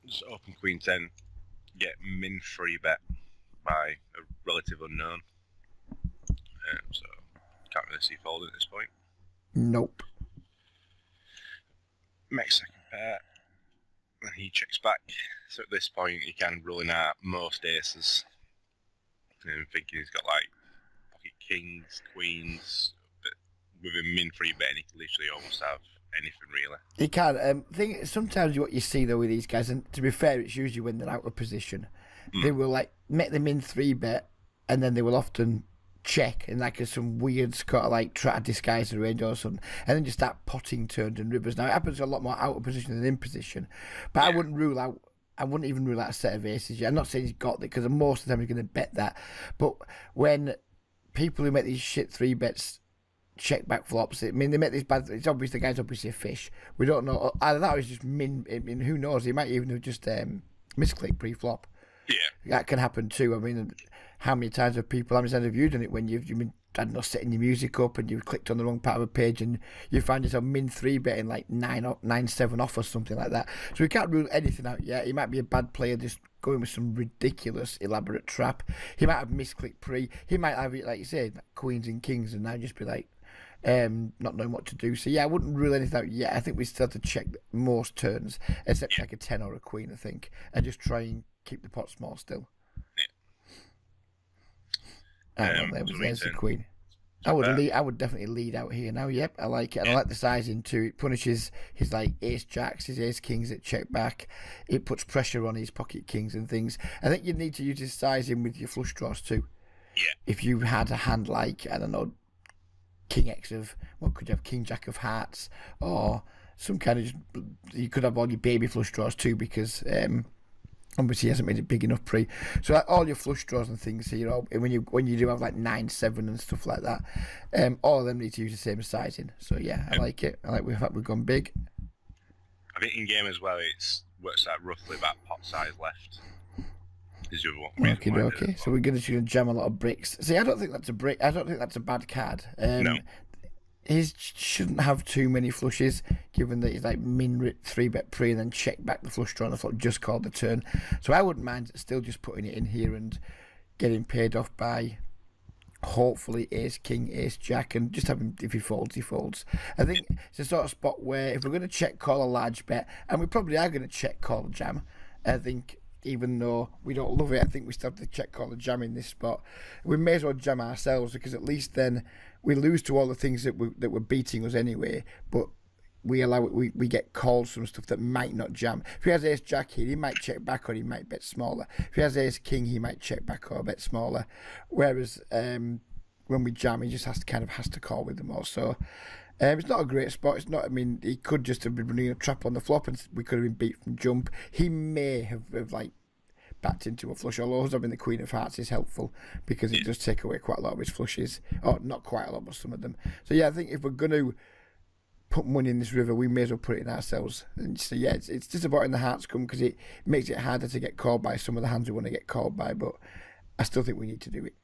Just open Queen 10, get min 3 bet by a relative unknown. So can't really see folding at this point. Nope. Makes second pair, and he checks back. So at this point, he can ruling out most aces. And thinking he's got like pocket kings, queens, but with a min 3 bet, he can literally almost have anything really. You can. Sometimes what you see though with these guys, and to be fair, it's usually when they're out of position, they will like make them in 3 bet, and then they will often check and like some weird kind of like try to disguise the range or something, and then just start potting turns and rivers. Now it happens a lot more out of position than in position, but I wouldn't even rule out a set of aces yet. I'm not saying he's got it because most of the time he's going to bet that, but when people who make these shit 3 bets check back flops. I mean, they make this bad. It's obvious the guy's obviously a fish. We don't know either that or he's just min. I mean, who knows? He might even have just misclicked pre-flop. Yeah, that can happen too. I mean, how many times have you done it when you've been, I don't know, setting your music up and you've clicked on the wrong part of a page and you find yourself min 3 betting like 9-7 off or something like that. So we can't rule anything out yet. He might be a bad player just going with some ridiculous elaborate trap. He might have misclicked pre. He might have it like you said, like queens and kings, and now just be like not knowing what to do. So yeah, I wouldn't rule anything out yet. I think we still have to check most turns, except like a 10 or a queen, I think, and just try and keep the pot small still. There's the queen. I would definitely lead out here now. Yep, I like it. And I like the sizing too. It punishes his like ace jacks, his ace kings at check back. It puts pressure on his pocket kings and things. I think you need to use his sizing with your flush draws too. Yeah. If you had a hand like, I don't know, King X of, what could you have, King Jack of Hearts, or some kind of, you could have all your baby flush draws too, because obviously he hasn't made it big enough pre. So like all your flush draws and things here, when you do have like 9-7 and stuff like that, all of them need to use the same sizing. So yeah, I like it. I like the fact we've gone big. I think in game as well, it's works out roughly about pot size left. Is the other one. Okay. So we're going to jam a lot of bricks. See, I don't think that's a brick. I don't think that's a bad card. No. He shouldn't have too many flushes, given that he's like min 3 bet pre and then check back the flush draw on the flop, just called the turn. So I wouldn't mind still just putting it in here and getting paid off by hopefully ace king, ace jack, and just having, if he folds, he folds. I think it's a sort of spot where if we're going to check call a large bet, and we probably are going to check call a jam, I think. Even though we don't love it, I think we still have to check call the jam in this spot. We may as well jam ourselves, because at least then we lose to all the things that were beating us anyway, but we get calls from stuff that might not jam. If he has ace jack here, he might check back or he might bet smaller. If he has ace king, he might check back or bet smaller. Whereas when we jam, he just has to call with them all. So it's not a great spot. It's not. I mean, he could just have been running a trap on the flop, and we could have been beat from jump. He may have like backed into a flush. Although having the Queen of Hearts is helpful, because it does take away quite a lot of his flushes. Or not quite a lot, but some of them. So yeah, I think if we're going to put money in this river, we may as well put it in ourselves. And so yeah, it's disappointing the hearts come, because it makes it harder to get called by some of the hands we want to get called by. But I still think we need to do it.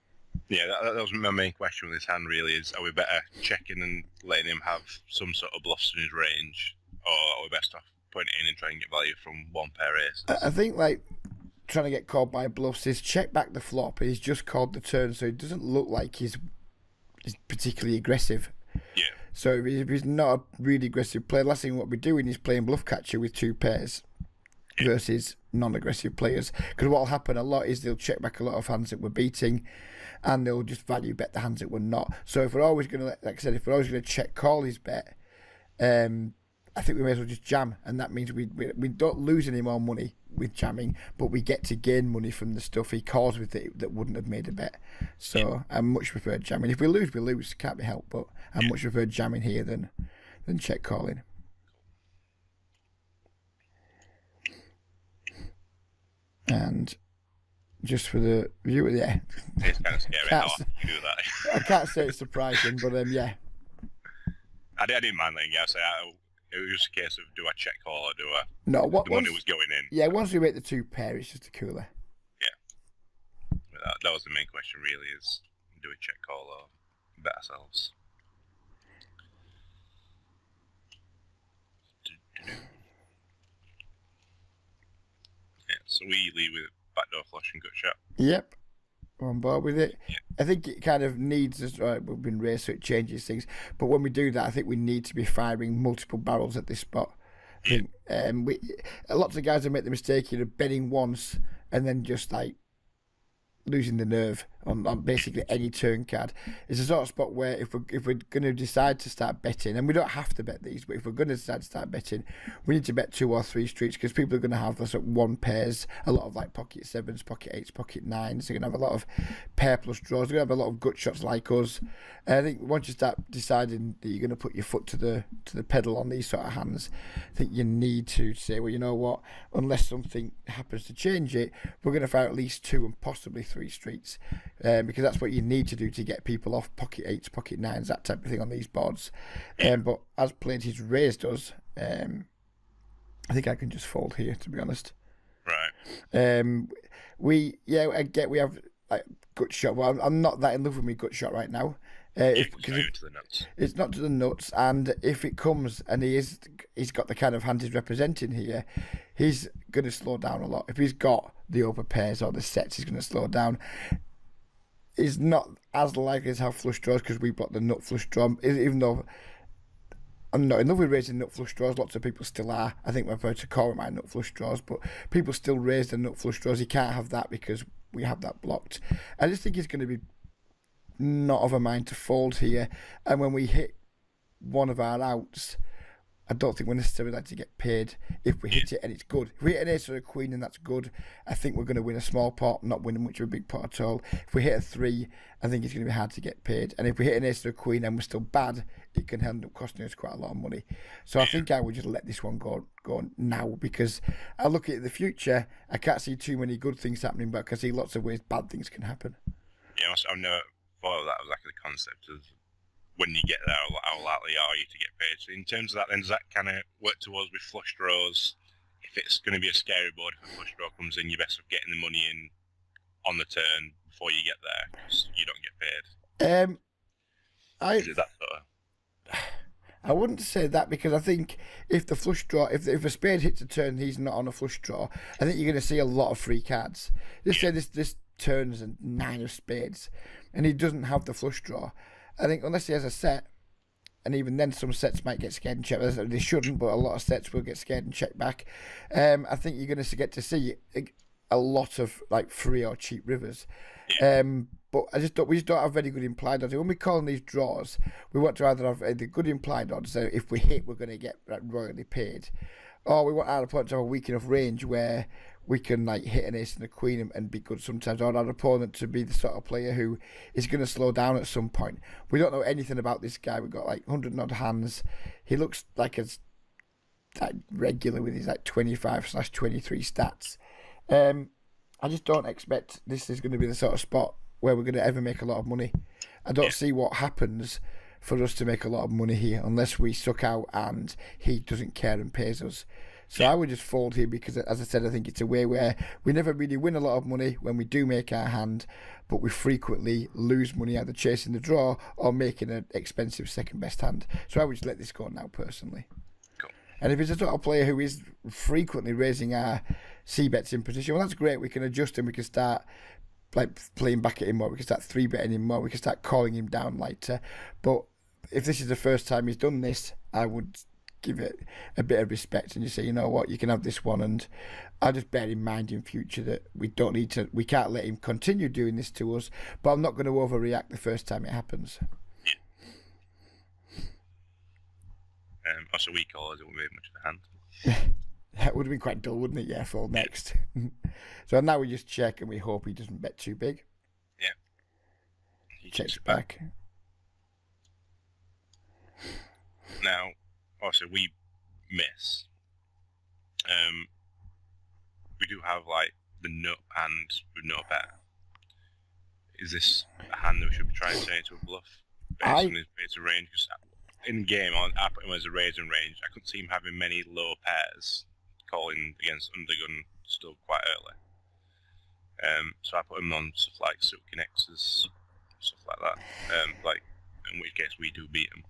Yeah, that was my main question with his hand, really, is are we better checking and letting him have some sort of bluffs in his range, or are we best off putting it in and trying to get value from one pair aces? I think, like, trying to get called by bluffs is check back the flop. He's just called the turn, so it doesn't look like he's particularly aggressive. Yeah. So if he's not a really aggressive player, last thing what we're doing is playing bluff catcher with 2 pairs versus non-aggressive players. Because what will happen a lot is they'll check back a lot of hands that we're beating, and they'll just value bet the hands that we're not. So if we're always going to, like I said, if we're always going to check call his bet, I think we may as well just jam, and that means we don't lose any more money with jamming, but we get to gain money from the stuff he calls with it that wouldn't have made a bet. So I much prefer jamming. If we lose, we lose. Can't be helped, but I much prefer jamming here than check calling. And just for the viewer, yeah. It's kind of scary how often you do that. I can't say it's surprising, but yeah. I didn't mind letting you say it was just a case of, do I check call or do I? No, the money was going in. Yeah, once we make the 2 pair, it's just a cooler. Yeah. That was the main question, really, is do we check call or bet ourselves? So we lead with backdoor flush and gut shot. Yep. I'm on board with it. Yeah. I think it kind of needs us. Right, we've been raised, so it changes things. But when we do that, I think we need to be firing multiple barrels at this spot. I think lots of guys have made the mistake of betting once and then just like losing the nerve on basically any turn card. It's a sort of spot where if we're going to decide to start betting, and we don't have to bet these, but if we're going to decide to start betting, we need to bet 2 or 3 streets, because people are going to have this at one pairs, a lot of like pocket 7s, pocket 8s, pocket 9s. They're going to have a lot of pair plus draws. They're going to have a lot of gut shots like us. And I think once you start deciding that you're going to put your foot to the pedal on these sort of hands, I think you need to say, well, you know what, unless something happens to change it, we're going to fire at least 2 and possibly 3 streets, because that's what you need to do to get people off pocket 8s, pocket 9s, that type of thing on these boards. But as played, he's raised us. I think I can just fold here, to be honest. Right. We have like gut shot. Well, I'm not that in love with my gut shot right now. Because to the nuts. It's not to the nuts, and if it comes and he's got the kind of hand he's representing here, he's going to slow down a lot. If he's got the over pairs or the sets, he's going to slow down. He's not as likely to have flush draws because we block the nut flush draw. Even though I'm not in love with raising nut flush draws, lots of people still are. I think we're about to call it my nut flush draws, but people still raise the nut flush draws. He can't have that because we have that blocked. I just think he's going to be not of a mind to fold here, and when we hit one of our outs, I don't think we're necessarily like to get paid if we hit it and it's good. If we hit an ace or a queen and that's good, I think we're going to win a small pot, not winning much of a big pot at all. If we hit a 3, I think it's going to be hard to get paid. And if we hit an ace or a queen and we're still bad, it can end up costing us quite a lot of money. So I think I would just let this one go now, because I look at the future, I can't see too many good things happening, but I can see lots of ways bad things can happen. Yeah, I've never thought of that as like the concept of when you get there, how likely are you to get paid? So in terms of that, then does that kind of work towards with flush draws? If it's going to be a scary board, if a flush draw comes in, you're best off getting the money in on the turn before you get there, because you don't get paid. Is it that sort of? I wouldn't say that, because I think if the flush draw, if a spade hits a turn, he's not on a flush draw. I think you're going to see a lot of free cards. Just say this turns a 9 of spades, and he doesn't have the flush draw. I think unless he has a set, and even then some sets might get scared and checked. They shouldn't, but a lot of sets will get scared and checked back. I think you're going to get to see a lot of like free or cheap rivers. But we just don't have very good implied odds. When we call on these draws, we want to either have the good implied odds, so if we hit, we're going to get royally paid, or we want our opponent to have a weak enough range where we can like hit an ace and a queen and be good sometimes, or our opponent to be the sort of player who is going to slow down at some point. We don't know anything about this guy. We've got like 100 odd hands. He looks like regular with his like 25/23 stats. I just don't expect this is going to be the sort of spot where we're going to ever make a lot of money. I don't see what happens for us to make a lot of money here unless we suck out and he doesn't care and pays us. So I would just fold here because, as I said, I think it's a way where we never really win a lot of money when we do make our hand, but we frequently lose money either chasing the draw or making an expensive second best hand. So I would just let this go now, personally. Cool. And if it's a sort of player who is frequently raising our C-bets in position, well, that's great. We can adjust him. We can start like playing back at him more. We can start 3-betting him more. We can start calling him down lighter. But if this is the first time he's done this, I would give it a bit of respect and you say, you know what, you can have this one, and I'll just bear in mind in future that we can't let him continue doing this to us, but I'm not going to overreact the first time it happens. Also, we call it won't be much of a hand. That would have been quite dull, wouldn't it? Yeah, fold next. So now we just check and we hope he doesn't bet too big. Yeah. He checks back. Now, also, we miss. We do have like the nut hand with no bet. Is this a hand that we should be trying to turn into a bluff based on his base of range? Because in game, I put him as a raising range. I couldn't see him having many low pairs calling against undergun still quite early. So I put him on stuff like Silk Connectors, stuff like that. In which case we do beat him.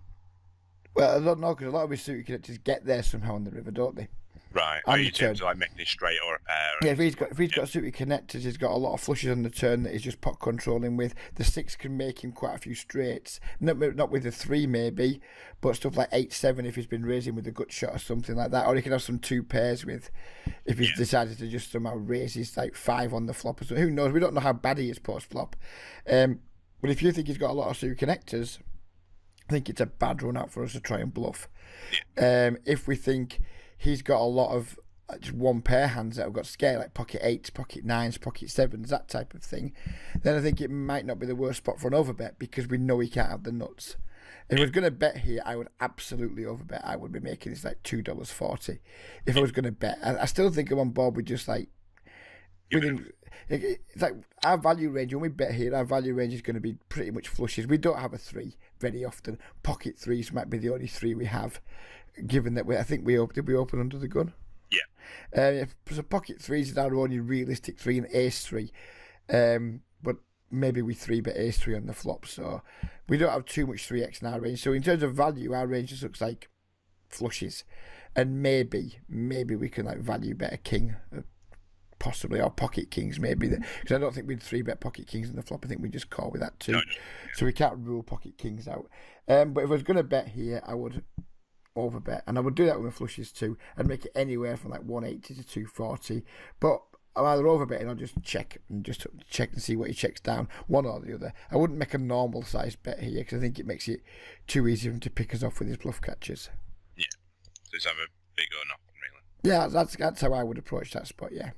Well, I don't know, because a lot of his suited connectors get there somehow on the river, don't they? Right. on Are the you turn. tend to like making it straight or a pair? Yeah, if he's got super connectors, he's got a lot of flushes on the turn that he's just pot controlling with. The 6 can make him quite a few straights. Not with the 3 maybe, but stuff like 8-7 if he's been raising with a gut shot or something like that. Or he can have some 2 pairs with, if he's decided to just somehow raise his like 5 on the flop or something. Who knows? We don't know how bad he is post flop. But if you think he's got a lot of super connectors, I think it's a bad run out for us to try and bluff. If we think he's got a lot of just one pair hands that have got scale, like pocket 8s, pocket 9s, pocket 7s, that type of thing, then I think it might not be the worst spot for an overbet because we know he can't have the nuts. If I was going to bet here, I would absolutely overbet. I would be making this like $2.40 if I was going to bet. I still think I'm on board with just like it's like our value range. When we bet here, our value range is going to be pretty much flushes. We don't have a 3 very often. Pocket 3s might be the only 3 we have, given that I think we open under the gun. Yeah. So pocket 3s is our only realistic 3 and ace 3. But maybe we 3-bet ace 3 on the flop, so we don't have too much 3x in our range. So in terms of value, our range just looks like flushes, and maybe we can like value bet a king, possibly, or pocket kings maybe. Because I don't think we'd 3-bet pocket kings in the flop. I think we just call with that too. So we can't rule pocket kings out. But if I was going to bet here, I would overbet, and I would do that with my flushes too. I'd make it anywhere from like 180 to 240, but I'm either overbetting or just check and see what he checks down, one or the other. I wouldn't make a normal size bet here because I think it makes it too easy for him to pick us off with his bluff catchers. Yeah, so it's either big or nothing really. Yeah, that's how I would approach that spot. Yeah.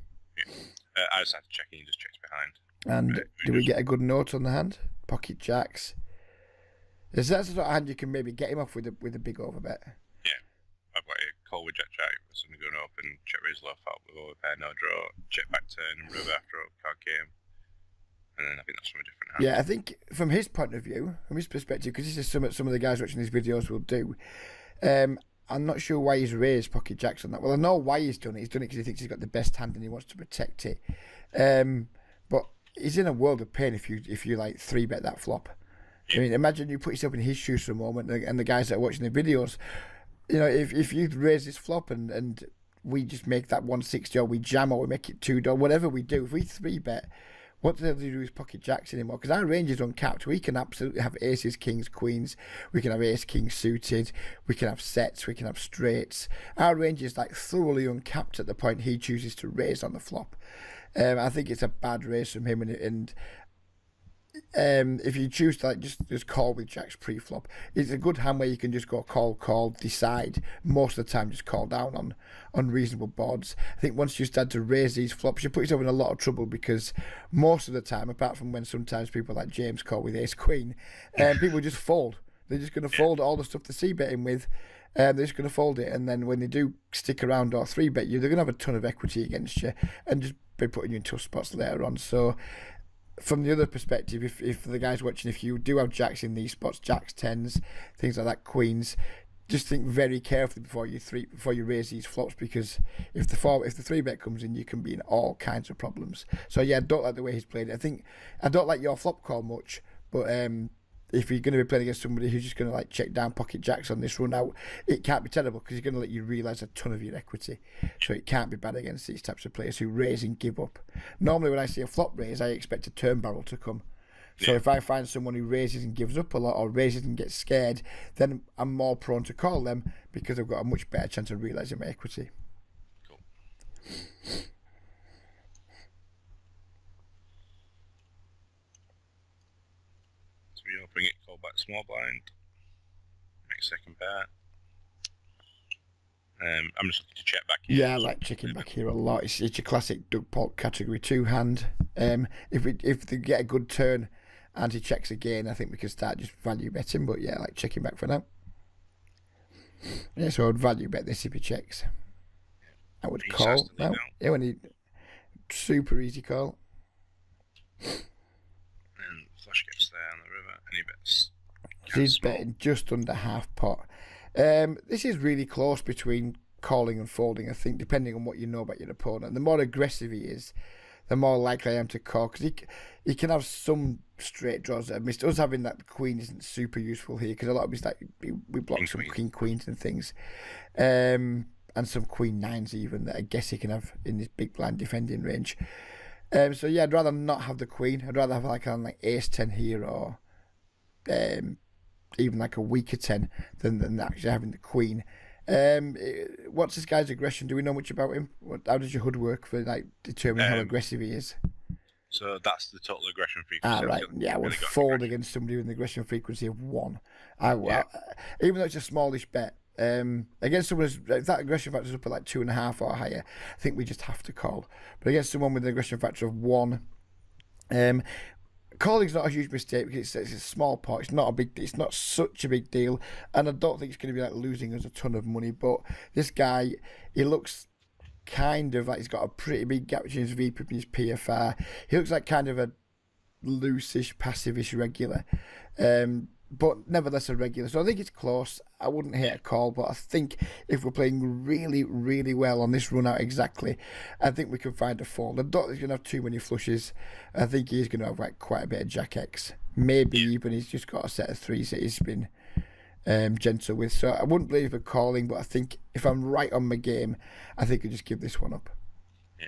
I just have to check in. He just checks behind. And do we get a good note on the hand? Pocket jacks. Is that the sort of hand you can maybe get him off with a big overbet? I've got a call with jack with something going up and check raise low out with overpair, no draw, check back turn and river after a card game. And then I think that's from a different hand. Yeah, I think from his point of view, from his perspective, because this is some of the guys watching these videos will do, I'm not sure why he's raised pocket jacks on that. Well, I know why he's done it. He's done it because he thinks he's got the best hand and he wants to protect it. But he's in a world of pain if you like 3-bet that flop. I mean, imagine you put yourself in his shoes for a moment, and the guys that are watching the videos, you know, if you raise this flop and we just make that 160 or we jam or we make it $2, whatever we do, if we 3-bet, what do they do with pocket jacks anymore? Because our range is uncapped. We can absolutely have aces, kings, queens. We can have ace, king suited. We can have sets. We can have straights. Our range is like thoroughly uncapped at the point he chooses to raise on the flop. I think it's a bad raise from him, and if you choose to like just call with jacks pre-flop, it's a good hand where you can just go call, decide. Most of the time just call down on unreasonable boards. I think once you start to raise these flops, you put yourself in a lot of trouble because most of the time, apart from when sometimes people like James call with ace queen, people just fold. They're just going to fold all the stuff they're c-betting with. They're just going to fold it, and then when they do stick around or 3-bet you, they're going to have a ton of equity against you and just be putting you in tough spots later on. So from the other perspective, if the guys watching, if you do have jacks in these spots, jacks, 10s, things like that, queens, just think very carefully before you raise these flops, because if the 3-bet comes in, you can be in all kinds of problems. So yeah, I don't like the way he's played it. I don't like your flop call much, but if you're going to be playing against somebody who's just going to like check down pocket jacks on this run out, it can't be terrible because he's going to let you realise a ton of your equity. So it can't be bad against these types of players who raise and give up. Normally when I see a flop raise, I expect a turn barrel to come. So if I find someone who raises and gives up a lot, or raises and gets scared, then I'm more prone to call them because I've got a much better chance of realising my equity. Cool. We open it, call back small blind, make second pair. I'm just looking to check back here. Yeah, I like checking back here a lot. It's your classic Doug Polk category 2 hand. If they get a good turn and he checks again, I think we can start just value betting. But yeah, I like checking back for now. Yeah, so I would value bet this if he checks. I would call now. Yeah, when he super easy call. And flush gets there on the river, and he bets. He's betting just under half pot. This is really close between calling and folding, I think, depending on what you know about your opponent. The more aggressive he is, the more likely I am to call, because he can have some straight draws that I've missed. Us having that queen isn't super useful here, because a lot of it's like we block some king queens and things. and some queen nines even that I guess he can have in this big blind defending range. So yeah, I'd rather not have the queen. I'd rather have like ace 10 here, or even like a weaker 10 than actually having the queen. What's this guy's aggression? Do we know much about him? How does your HUD work for like determining how aggressive he is? So that's the total aggression frequency. Right. Yeah, I would fold against somebody with an aggression frequency of 1. Even though it's a smallish bet, against someone if that aggression factor is up at like 2.5 or higher, I think we just have to call. But against someone with an aggression factor of 1, calling's not a huge mistake because it's a small pot. It's not such a big deal, and I don't think it's going to be like losing us a ton of money. But this guy, he looks kind of like he's got a pretty big gap between his VPIP and his PFR. He looks like kind of a loose-ish, passive-ish regular. But nevertheless a regular. So I think it's close. I wouldn't hate a call, but I think if we're playing really, really well on this run out exactly, I think we can find a fold. I don't think he's going to have too many flushes. I think he's going to have like quite a bit of Jack X. Maybe even he's just got a set of 3s that he's been gentle with. So I wouldn't believe for calling, but I think if I'm right on my game, I think I'll just give this one up. Yeah.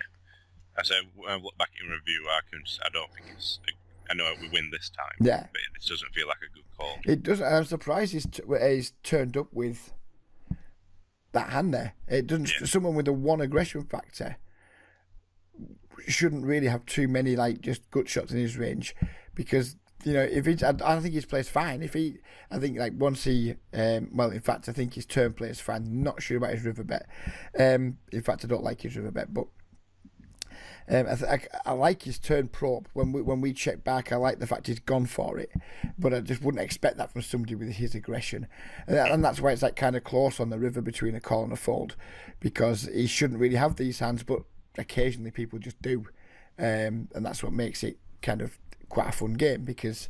As I look back in review, I don't think it's... I know we win this time, but it doesn't feel like a good call. It doesn't. I'm surprised he's turned up with that hand there. It doesn't. Yeah. Someone with a 1 aggression factor shouldn't really have too many like just gut shots in his range, because if he, I think his play's fine. I think like once he, in fact, I think his turn play is fine. Not sure about his river bet. In fact, I don't like his river bet, but. I like his turn probe. When we check back, I like the fact he's gone for it, but I just wouldn't expect that from somebody with his aggression, and that's why it's like kind of close on the river between a call and a fold, because he shouldn't really have these hands, but occasionally people just do, and that's what makes it kind of quite a fun game, because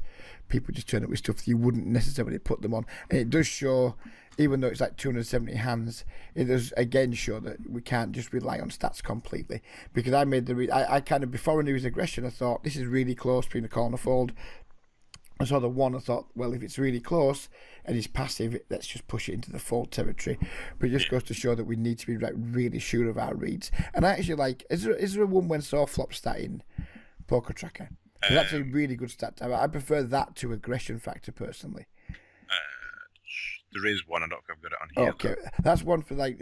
people just turn up with stuff you wouldn't necessarily put them on, and it does show. Even though it's like 270 hands, it does again show that we can't just rely on stats completely. Because I made I kind of, before I knew his aggression, I thought this is really close between a call and a fold. I saw the 1, I thought, well, if it's really close and he's passive, let's just push it into the fold territory. But it just goes to show that we need to be like really sure of our reads. And I actually like, is there a 1 when saw flop stat in Poker Tracker? That's a really good stat to have. I prefer that to aggression factor personally. There is one, I don't think I've got it on here. Okay, that's one for like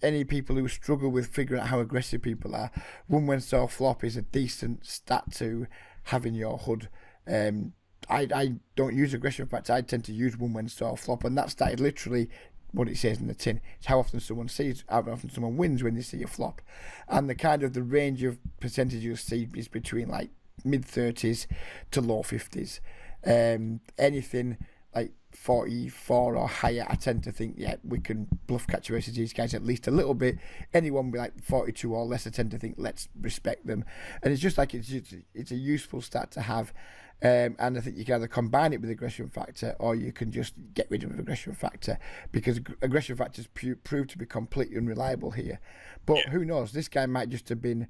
any people who struggle with figuring out how aggressive people are. 1 when saw flop is a decent stat to have in your HUD. I don't use aggression factor. I tend to use 1 when saw flop, and that stat is literally what it says in the tin. It's how often someone sees, how often someone wins when they see a flop, and the range of percentage you'll see is between like mid-30s to low 50s. Anything like 44 or higher, I tend to think, we can bluff catch versus these guys at least a little bit. Anyone with like 42 or less, I tend to think, let's respect them. And it's just like, it's a useful stat to have. And I think you can either combine it with aggression factor, or you can just get rid of aggression factor, because aggression factors prove to be completely unreliable here. But who knows? This guy might just have been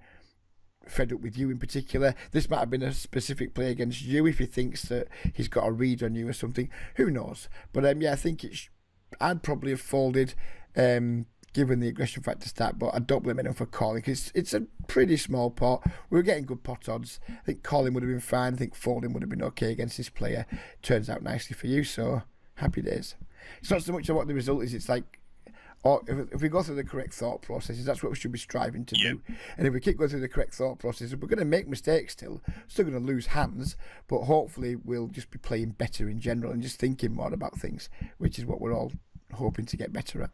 fed up with you in particular. This might have been a specific play against you if he thinks that he's got a read on you or something. Who knows? But I think I'd probably have folded given the aggression factor stat, but I don't blame anyone for calling, because it's a pretty small pot. We were getting good pot odds. I think calling would have been fine. I think folding would have been okay against this player. Turns out nicely for you, so happy days. It's not so much of what the result is, it's like, or if we go through the correct thought processes, that's what we should be striving to do. And if we keep going through the correct thought processes, we're going to make mistakes still going to lose hands, but hopefully we'll just be playing better in general and just thinking more about things, which is what we're all hoping to get better at.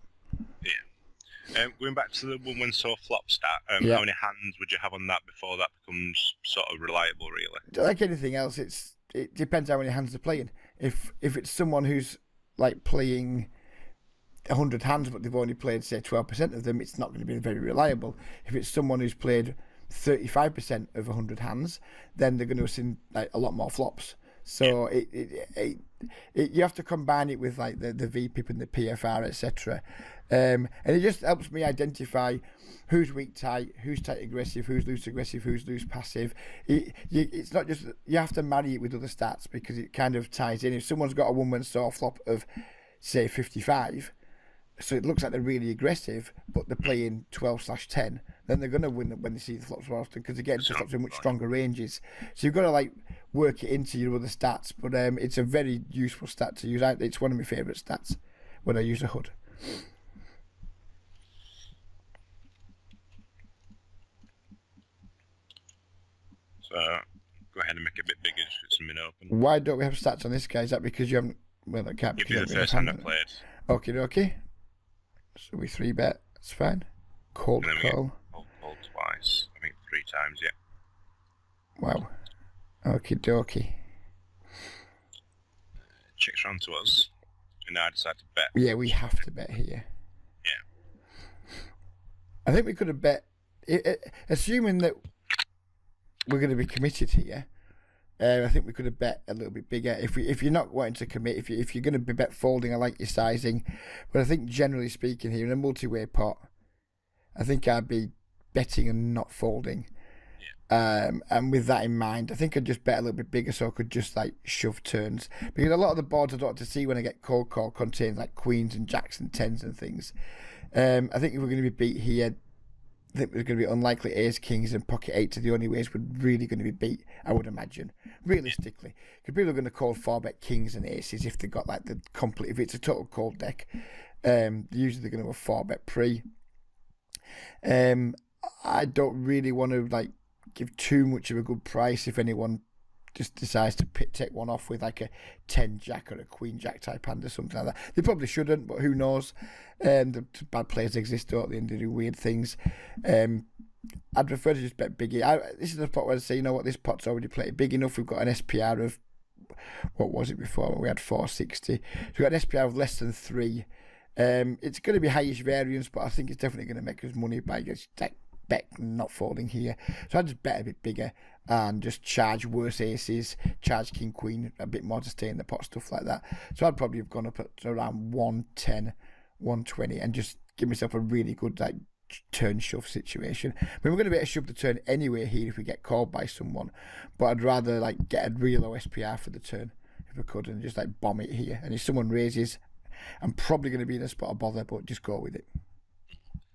Going back to the 1 when saw flop stat, how many hands would you have on that before that becomes sort of reliable, really? Like anything else, it depends how many hands they're playing. If it's someone who's like playing 100 hands, but they've only played, say, 12% of them, it's not going to be very reliable. If it's someone who's played 35% of 100 hands, then they're going to have seen like a lot more flops. So you have to combine it with like the VPIP and the PFR, etc. And it just helps me identify who's weak tight, who's tight aggressive, who's loose aggressive, who's loose passive. It's not just, you have to marry it with other stats, because it kind of ties in. If someone's got a 1 when saw flop of, say, 55, So it looks like they're really aggressive, but they're playing 12/10. Then they're going to win when they see the flops more often because they get into flops with much stronger ranges. So you've got to like work it into your other stats. But it's a very useful stat to use. It's one of my favourite stats when I use a HUD. So go ahead and make it a bit bigger just with some min open. Why don't we have stats on this guy? Is that because you haven't? Well, that can't be. Give you the first hand I played. Okay. So we 3-bet. That's fine. Cold call. Cold twice. I think 3 times. Yeah. Wow. Okie dokie. Checks round to us, and I decide to bet. Yeah, we have to bet here. Yeah. I think we could have bet, assuming that we're going to be committed here. I think we could have bet a little bit bigger. If you're not wanting to commit, if you're going to be bet folding, I like your sizing. But I think generally speaking here in a multi-way pot, I think I'd be betting and not folding. Yeah. And with that in mind, I think I'd just bet a little bit bigger so I could just like shove turns. Because a lot of the boards I don't want to see when I get cold call contains like queens and jacks and tens and things. I think if we're going to be beat here, I think there's going to be unlikely ace, kings, and pocket eights are the only ways we're really going to be beat, I would imagine, realistically. Because people are going to call 4-bet kings and aces if they've got like the complete, if it's a total cold deck. Usually they're going to have 4-bet pre. I don't really want to like give too much of a good price if anyone just decides to take one off with like a 10 jack or a queen jack type hand or something like that. They probably shouldn't, but who knows? The bad players exist, don't they? And they do weird things. I'd prefer to just bet biggie. This is the pot where I say, you know what, this pot's already played big enough. We've got an SPR of, what was it before? We had 460. So we've got an SPR of less than 3. It's going to be highish variance, but I think it's definitely going to make us money by just bet not folding here. So I just bet a bit bigger and just charge worse aces, charge king queen a bit more to stay in the pot, stuff like that. So I'd probably have gone up at around 110, 120 and just give myself a really good like turn shove situation. I mean, we're going to be able to shove the turn anyway here if we get called by someone, but I'd rather like get a real low SPR for the turn if I could and just like bomb it here. And if someone raises, I'm probably going to be in a spot of bother, but just go with it.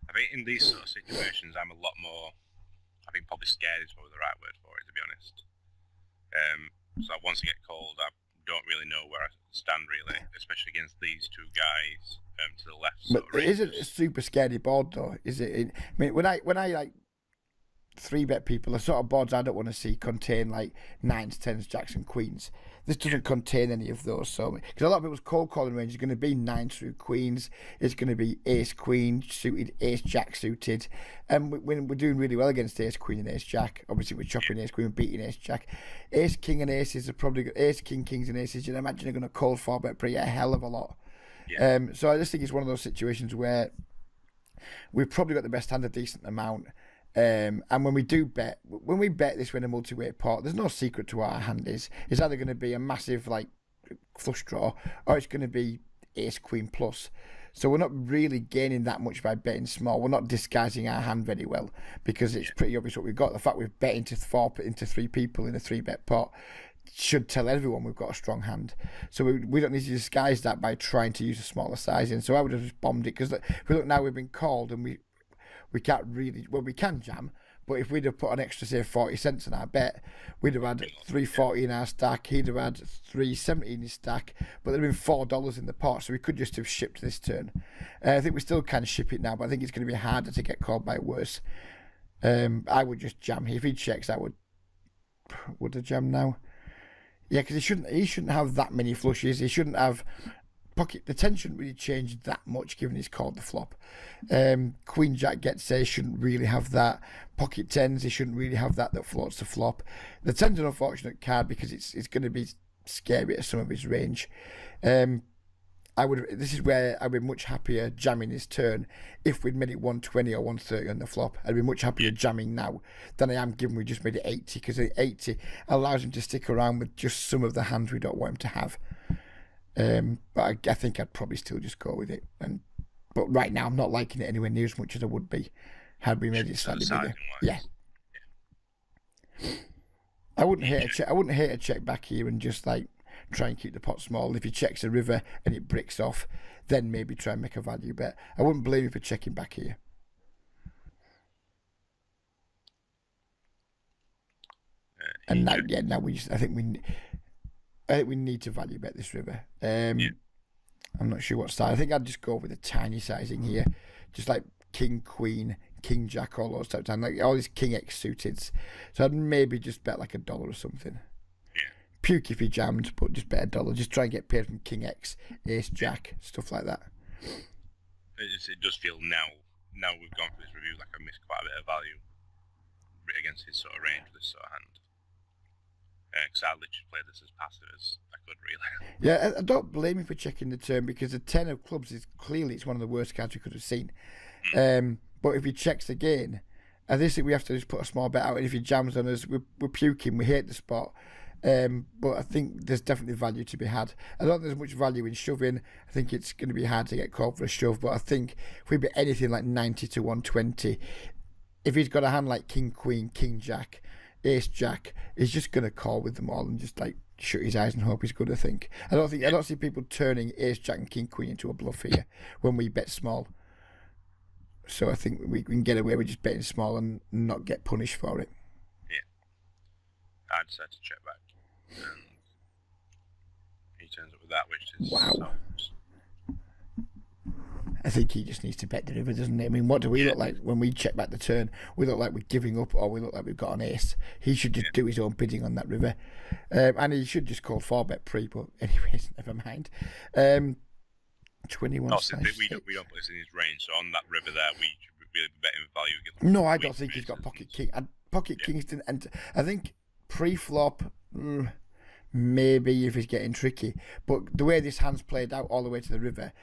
I think in these sort of situations, I'm a lot more. I think probably scared is probably the right word for it, to be honest. So once I get called, I don't really know where I stand really, especially against these two guys to the left. But it isn't a super scary board though, is it? I mean, when I like 3-bet people, the sort of boards I don't want to see contain like 9s, 10s, jacks, and queens. This doesn't contain any of those, so because a lot of people's cold calling range is going to be 9s through queens. It's going to be ace queen suited, ace jack suited, and we're doing really well against ace queen and ace jack. Obviously, we're chopping ace queen, beating ace jack. Ace king and aces are probably ace king kings and aces. You imagine they're going to call 4-bet pre a hell of a lot. Yeah. So I just think it's one of those situations where we've probably got the best hand a decent amount. And when we bet this in a multi-way pot, there's no secret to what our hand is. It's either going to be a massive like flush draw or it's going to be ace queen plus. So we're not really gaining that much by betting small. We're not disguising our hand very well because it's pretty obvious what we've got. The fact we've bet into 3 people in a 3-bet pot should tell everyone we've got a strong hand. So we don't need to disguise that by trying to use a smaller sizing. So I would have just bombed it because if we look now, we've been called and we can't really, well, we can jam, but if we'd have put an extra, say, 40 cents in our bet, we'd have had 340 in our stack, he'd have had 370 in his stack, but there'd have been $4 in the pot, so we could just have shipped this turn. I think we still can ship it now, but I think it's going to be harder to get called by worse. I would just jam here. If he checks, I would I jam now? Yeah, because he shouldn't have that many flushes. He shouldn't have pocket. The 10 shouldn't really change that much given he's called the flop. Queen jack gets a shouldn't really have that. Pocket 10s, he shouldn't really have that floats the flop. The 10's an unfortunate card because it's going to be scary at some of his range. This is where I'd be much happier jamming his turn if we'd made it 120 or 130 on the flop. I'd be much happier jamming now than I am given we just made it 80 because 80 allows him to stick around with just some of the hands we don't want him to have. But I think I'd probably still just go with it. But right now I'm not liking it anywhere near as much as I would be had we made it slightly bigger. Yeah. I wouldn't hate a check back here and just like try and keep the pot small. And if he checks a river and it bricks off, then maybe try and make a value bet. I wouldn't blame you for checking back here. And now, now I think we need to value bet this river. I'm not sure what size. I think I'd just go with a tiny sizing here, just like King, Queen, King, Jack, all those types of time, like all these King X suited. So I'd maybe just bet like $1 or something. Yeah. Puke if he jammed, but just bet $1. Just try and get paid from King X, Ace, Jack, stuff like that. It does feel now we've gone through this review like I missed quite a bit of value against his sort of range with this sort of hand. Because I literally played this as passive as I could, really. Yeah, I don't blame you for checking the turn, because the 10 of clubs is clearly it's one of the worst cards we could have seen. But if he checks again, I think we have to just put a small bet out, and if he jams on us, we're puking, we hate the spot. But I think there's definitely value to be had. I don't think there's much value in shoving. I think it's going to be hard to get called for a shove, but I think if we bet anything like 90 to 120, if he's got a hand like King, Queen, King, Jack, Ace, Jack, he's just going to call with them all and just like shut his eyes and hope he's good. I think I don't see people turning Ace, Jack, and King, Queen into a bluff here when we bet small. So I think we can get away with just betting small and not get punished for it. Yeah, I decided to check back, and he turns up with that, which is wow. I think he just needs to bet the river, doesn't he? I mean, what do we look like when we check back the turn? We look like we're giving up, or we look like we've got an ace. He should just do his own bidding on that river. And he should just call 4-bet pre, but anyways, never mind. 21 we don't put this in his range, so on that river there, we should really be betting value against. No, I don't think he's got pocket king. Pocket kings didn't enter. I think pre-flop, maybe if he's getting tricky. But the way this hand's played out all the way to the river,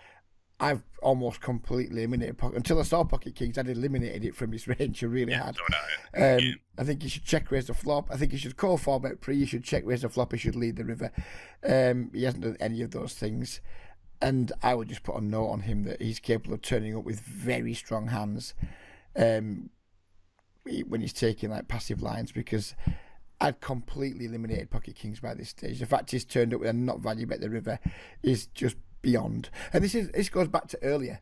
I've almost completely eliminated pocket. Until I saw pocket kings, I'd eliminated it from his range. I really had. I think he should check raise the flop. I think he should call 4-bet pre. He should check raise the flop. He should lead the river. He hasn't done any of those things. And I would just put a note on him that he's capable of turning up with very strong hands when he's taking like passive lines, because I'd completely eliminated pocket kings by this stage. The fact he's turned up with a not value bet the river is just beyond. And this goes back to earlier.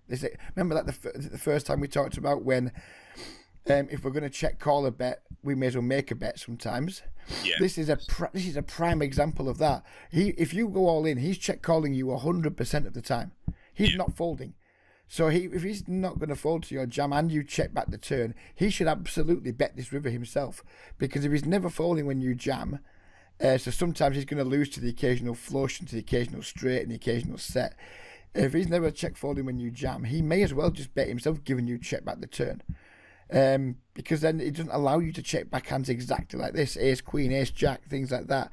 Remember that the first time we talked about when if we're going to check call a bet, we may as well make a bet sometimes. Yeah. This is a prime example of that. If you go all in, he's check calling you 100% of the time. He's not folding. So if he's not going to fold to your jam and you check back the turn, he should absolutely bet this river himself, because if he's never folding when you jam, so sometimes he's going to lose to the occasional flush and to the occasional straight and the occasional set. If he's never check folding when you jam, he may as well just bet himself, giving you check back the turn. Because then it doesn't allow you to check back hands exactly like this, ace, queen, ace, jack, things like that.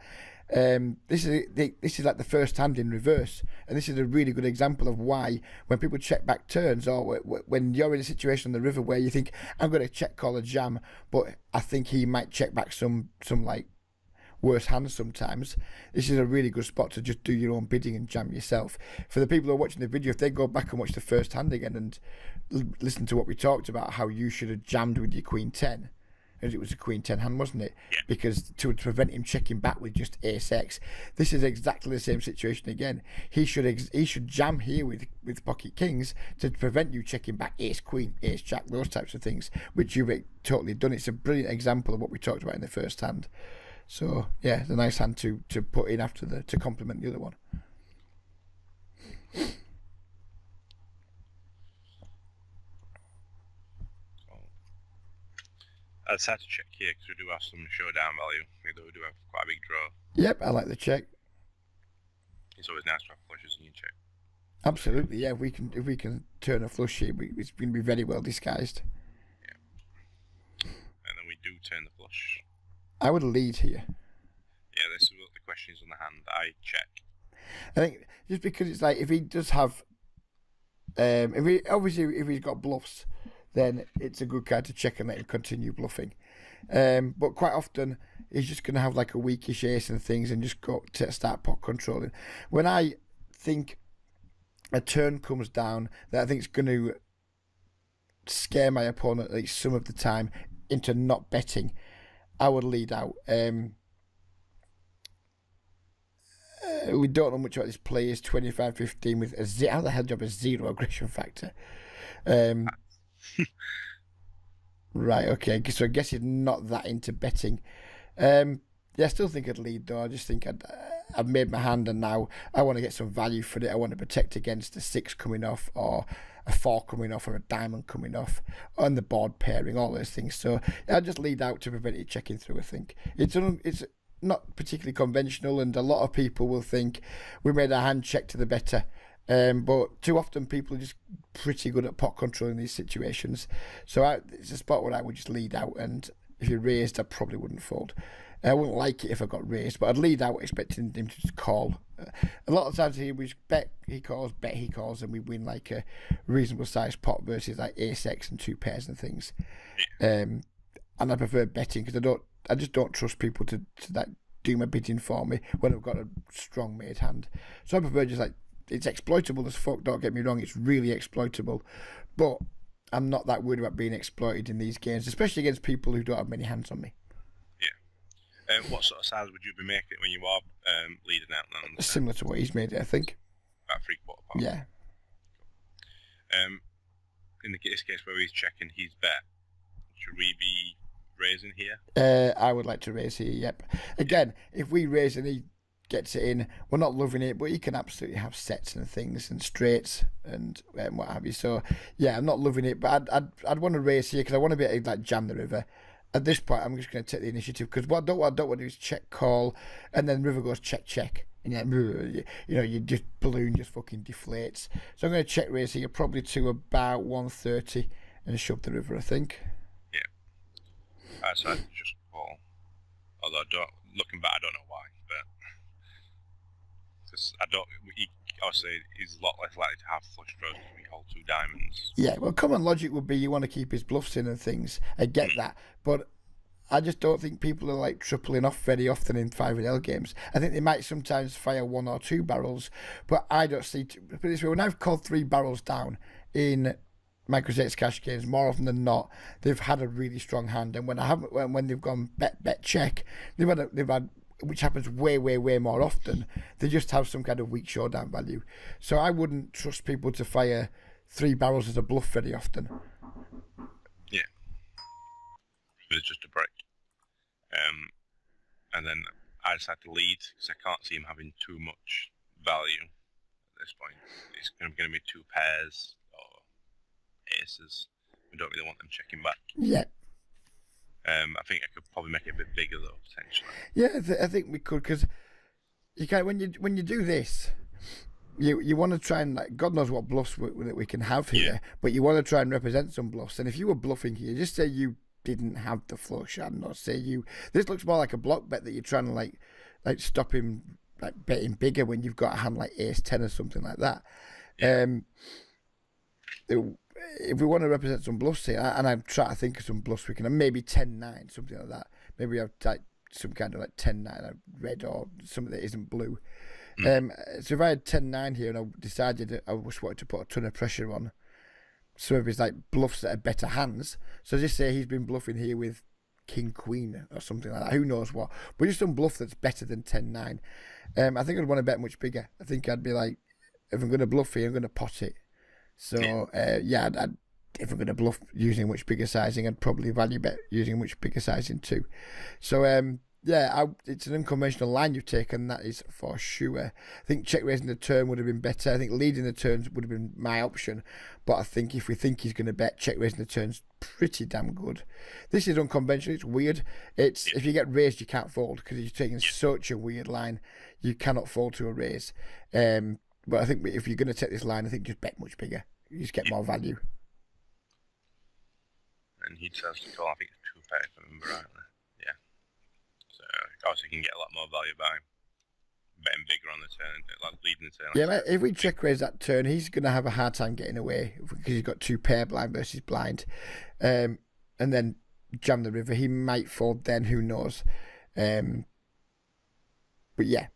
This is like the first hand in reverse, and this is a really good example of why when people check back turns, or when you're in a situation on the river where you think, I'm going to check call a jam, but I think he might check back some like worse hands sometimes, this is a really good spot to just do your own bidding and jam yourself. For the people who are watching the video, if they go back and watch the first hand again and listen to what we talked about, how you should have jammed with your queen 10, as it was a queen 10 hand, wasn't it? Yeah. Because to prevent him checking back with just ace x, this is exactly the same situation again. He should jam here with pocket kings to prevent you checking back ace queen, ace jack, those types of things, which you've totally done. It's a brilliant example of what we talked about in the first hand. So yeah, it's a nice hand to put in after to complement the other one. I just had to check here because we do have some showdown value. We do have quite a big draw. Yep, I like the check. It's always nice to have flushes in your check. Absolutely, yeah. If we can turn a flush here, it's going to be very well disguised. Yeah. And then we do turn the flush. I would lead here. Yeah, this is what the question is on the hand. I check. I think just because it's like if he does have, if he's got bluffs, then it's a good card to check and let him continue bluffing. But quite often he's just going to have like a weakish ace and things and just go to start pot controlling. When I think a turn comes down that I think is going to scare my opponent at least some of the time into not betting, I would lead out. We don't know much about this player. Is 25-15 with how the hell do you have a 0 aggression factor? Right, okay. So I guess he's not that into betting. Yeah, I still think I'd lead though. I just think I've made my hand, and now I want to get some value for it. I want to protect against a 6 coming off, or a 4 coming off, or a diamond coming off, on the board pairing, all those things. So I'll just lead out to prevent it checking through. I think it's not particularly conventional, and a lot of people will think we made our hand check to the better. But too often people are just pretty good at pot control in these situations. So it's a spot where I would just lead out, and if you raised, I probably wouldn't fold. I wouldn't like it if I got raised, but I'd lead out expecting him to just call. A lot of times we bet he calls, and we win like a reasonable sized pot versus like ace X and 2 pairs and things. And I prefer betting because I just don't trust people to like do my bidding for me when I've got a strong made hand. So I prefer just like, it's exploitable as fuck, don't get me wrong, it's really exploitable, but I'm not that worried about being exploited in these games, especially against people who don't have many hands on me. Yeah. What sort of size would you be making when you are leading out then? Similar to what he's made it, I think. About 3/4 pot. Yeah. In this case where he's checking his bet, should we be raising here? I would like to raise here, yep. Again, if we raise and he gets it in, we're not loving it, but he can absolutely have sets and things and straights and what have you. So yeah, I'm not loving it, but I'd want to raise here because I want to be able to like jam the river. At this point, I'm just going to take the initiative because what I don't want to do is check call, and then river goes check, and you just balloon just fucking deflates. So I'm going to check raise here, probably to about 130, and shove the river, I think. Yeah. So I'd just call. Although looking back, I don't know why, but. Because obviously he's a lot less likely to have flush draws because we hold 2 diamonds. Yeah, well, common logic would be you want to keep his bluffs in and things. I get that, but I just don't think people are like tripling off very often in 5L games. I think they might sometimes fire 1 or 2 barrels, but I don't see. Put it this way, when I've called 3 barrels down in Micro Cash games, more often than not, they've had a really strong hand, and when they've gone bet check, they've had, which happens way more often, they just have some kind of weak showdown value. So I wouldn't trust people to fire 3 barrels as a bluff very often. Yeah. It's just a break. And then I decide to lead because I can't see him having too much value at this point. It's going to be 2 pairs or aces. We don't really want them checking back. Yeah. I think I could probably make it a bit bigger though, potentially. Yeah, I think we could, because you can when you do this, you want to try and, like, God knows what bluffs we can have here, but you want to try and represent some bluffs. And if you were bluffing here, just say you didn't have the flush, and not say this looks more like a block bet that you're trying to like stop him like betting bigger when you've got a hand like ace 10 or something like that. Yeah. If we want to represent some bluffs here, and I'm trying to think of some bluffs we can have, maybe 10-9, something like that. Maybe we have like some kind of like 10-9, red or something that isn't blue. So if I had 10-9 here and I decided that I just wanted to put a ton of pressure on some of his like bluffs that are better hands, so just say he's been bluffing here with King Queen or something like that, who knows what, but just some bluff that's better than 10-9. I think I'd want to bet much bigger. I think I'd be like, if I'm going to bluff here, I'm going to pot it. So, if I'm going to bluff using much bigger sizing, I'd probably value bet using much bigger sizing too. So, it's an unconventional line you've taken, that is for sure. I think check raising the turn would have been better. I think leading the turns would have been my option. But I think if we think he's going to bet, check raising the turn's pretty damn good. This is unconventional, it's weird. If you get raised, you can't fold because you're taking such a weird line. You cannot fold to a raise. But I think if you're going to take this line, I think just bet much bigger. You just get more value. And he says to call, I think it's 2 pairs, if I remember rightly. Yeah. So obviously you can get a lot more value by betting bigger on the turn, like leading the turn. Yeah, mate, if we check raise that turn, he's going to have a hard time getting away because he's got 2 pair blind versus blind. And then jam the river. He might fold then, who knows. But yeah,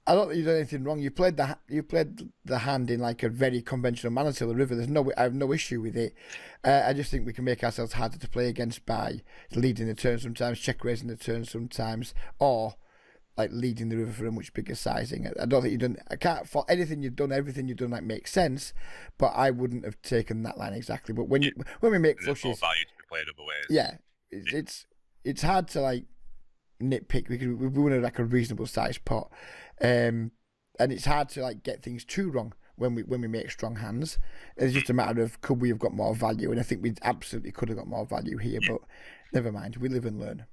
I don't think you've done anything wrong. You played the hand in like a very conventional manner till the river. I have no issue with it. I just think we can make ourselves harder to play against by leading the turn sometimes, check raising the turn sometimes, or like leading the river for a much bigger sizing. I don't think you've done. I can't fault anything you've done. Everything you've done like makes sense, but I wouldn't have taken that line exactly. But when we make There's flushes, more value to be played other ways. yeah, it's hard to like nitpick because we want like a reasonable sized pot, and it's hard to like get things too wrong when we make strong hands. It's just a matter of could we have got more value, and I think we absolutely could have got more value here, but never mind. We live and learn.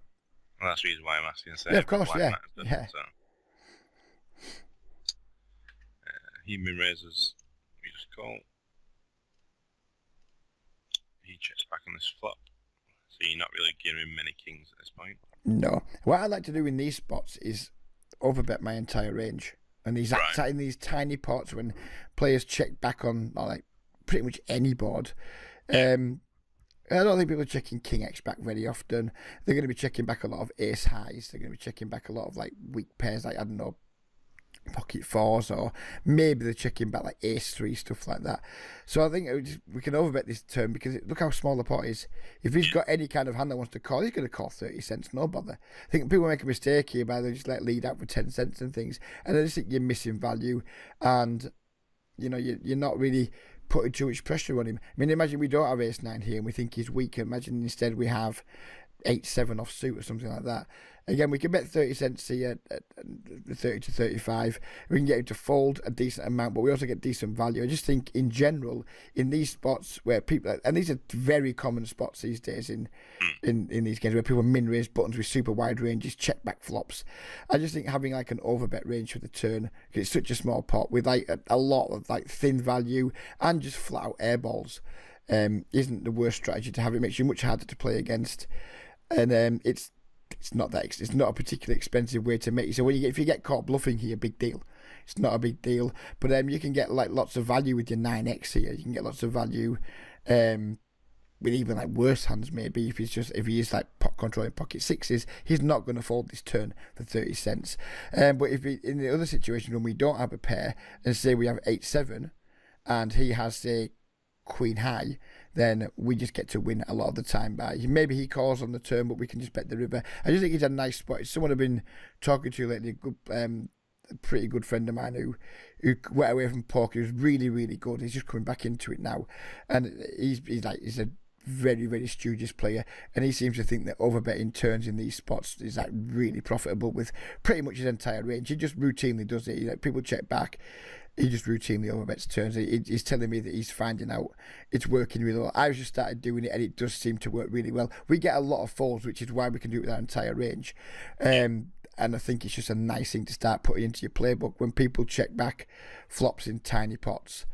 Well, that's the reason why I'm asking. So Yeah, of course, yeah. So. Human raises, we just call. He checks back on this flop, so you're not really giving him many kings at this point. No. What I like to do in these spots is overbet my entire range. And these in these tiny pots when players check back on like pretty much any board. I don't think people are checking King X back very often. They're going to be checking back a lot of ace highs. They're going to be checking back a lot of like weak pairs, like I don't know, pocket fours, or maybe they're checking back like ace three, stuff like that. So I think we can overbet this turn because look how small the pot is. If he's got any kind of hand that wants to call, he's going to call 30 cents, no bother. I think people make a mistake here by they just let lead out for 10 cents and things, and I just think you're missing value, and you're not really putting too much pressure on him. I mean, imagine we don't have ace 9 here and we think he's weaker. Imagine instead we have 8-7 offsuit or something like that. Again, we can bet 30 cents here at 30 to 35. We can get him to fold a decent amount, but we also get decent value. I just think in general, in these spots where people, and these are very common spots these days in these games where people min raise buttons with super wide ranges, check back flops. I just think having like an overbet range for the turn, because it's such a small pot with like a lot of like thin value and just flat out air balls, isn't the worst strategy to have. It makes you much harder to play against. And it's not it's not a particularly expensive way to make it. So if you get caught bluffing here, big deal. It's not a big deal, but you can get like lots of value with your 9x here. You can get lots of value with even like worse hands maybe. If he is like pot controlling pocket sixes, he's not going to fold this turn for 30 cents. But if in the other situation when we don't have a pair and say we have 8-7 and he has say queen high, then we just get to win a lot of the time by maybe he calls on the turn, but we can just bet the river. I just think it's a nice spot. It's someone I've been talking to lately, a pretty good friend of mine who went away from poker. He was really, really good. He's just coming back into it now, and he's a very, very studious player, and he seems to think that overbetting turns in these spots is like really profitable with pretty much his entire range. He just routinely does it. People check back, he just routinely overbets turns. He's telling me that he's finding out it's working really well. I've just started doing it and it does seem to work really well. We get a lot of folds, which is why we can do it with our entire range. And I think it's just a nice thing to start putting into your playbook when people check back flops in tiny pots,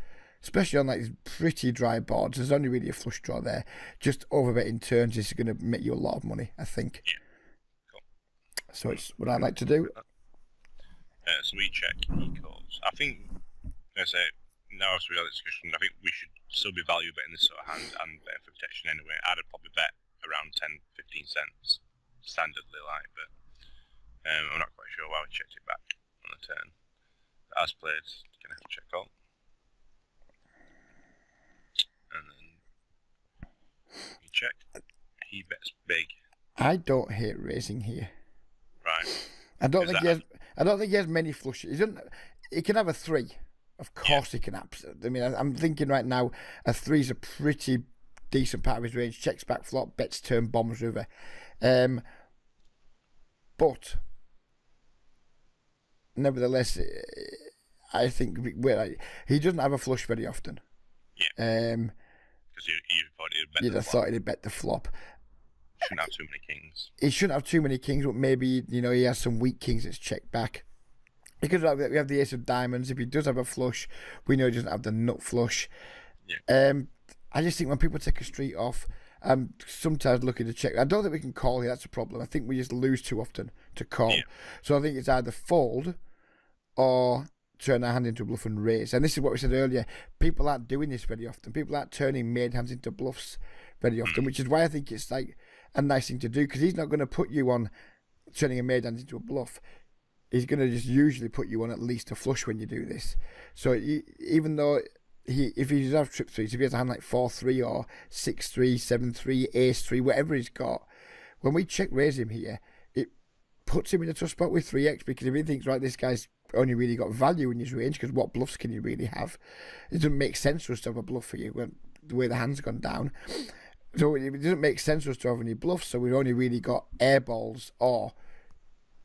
especially on like these pretty dry boards. There's only really a flush draw there. Just overbetting turns is going to make you a lot of money, I think. Yeah. Cool. So it's what I like to do. So we check, he calls. I think, as I say, now as we had this discussion, I think we should still be value betting this sort of hand and betting for protection anyway. I'd probably bet around 10-15 cents standardly, but I'm not quite sure why we checked it back on the turn. As played, can I have to check call? And then we check. He bets big. I don't hate raising here. Right. I don't think he has many flushes. He can have a 3. Of course he can. I mean, I'm thinking right now a 3 is a pretty decent part of his range. Checks back flop, bets turn, bombs river. But nevertheless, I think he doesn't have a flush very often. Yeah. Because you'd have thought he'd bet the flop. Shouldn't have too many kings. He shouldn't have too many kings, but maybe he has some weak kings that's checked back. Because we have the ace of diamonds. If he does have a flush, we know he doesn't have the nut flush. Yeah. I just think when people take a street off, I'm sometimes looking to check. I don't think we can call here. That's a problem. I think we just lose too often to call. Yeah. So I think it's either fold or turn our hand into a bluff and raise. And this is what we said earlier. People aren't doing this very often. People aren't turning made hands into bluffs very often, which is why I think it's like a nice thing to do, because he's not going to put you on turning a made hand into a bluff. He's going to just usually put you on at least a flush when you do this. So even though if he does have trip threes, if he has a hand like 4-3 or 6-3, 7-3, ace 3, whatever he's got, when we check raise him here, it puts him in a tough spot with 3x, because if he thinks, right, this guy's only really got value in his range, because what bluffs can he really have? It doesn't make sense for us to have a bluff for you when the way the hand's gone down. So it doesn't make sense for us to have any bluffs, so we've only really got air balls or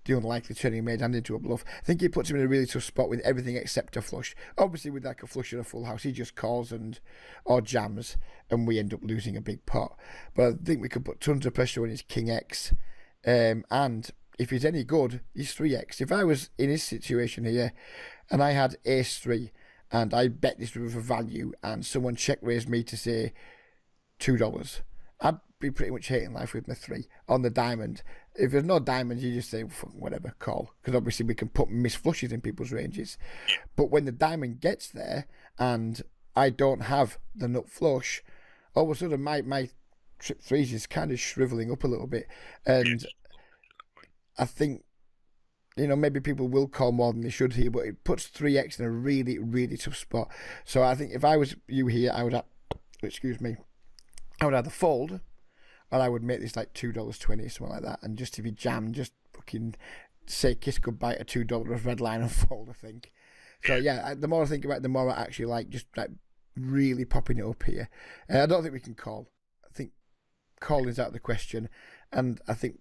the unlikely turning made hand into a bluff. I think he puts him in a really tough spot with everything except a flush. Obviously, with like a flush and a full house, he just calls or jams, and we end up losing a big pot. But I think we could put tons of pressure on his king X, and if he's any good, he's 3x. If I was in his situation here, and I had ace 3, and I bet this river for value, and someone check raised me to say $2, I'd be pretty much hating life with my 3 on the diamond. If there's no diamonds, you just say, well, whatever, call. Because obviously we can put miss flushes in people's ranges. But when the diamond gets there and I don't have the nut flush, all of a sudden my trip 3s is kind of shriveling up a little bit. And I think, maybe people will call more than they should here, but it puts 3x in a really, really tough spot. So I think if I was you here, I would either fold, or I would make this like $2.20, something like that, and just if you jam, just fucking say kiss goodbye to $2 of red line and fold, I think. So yeah, the more I think about it, the more I actually like just like really popping it up here. I don't think we can call. I think calling's out of the question, and I think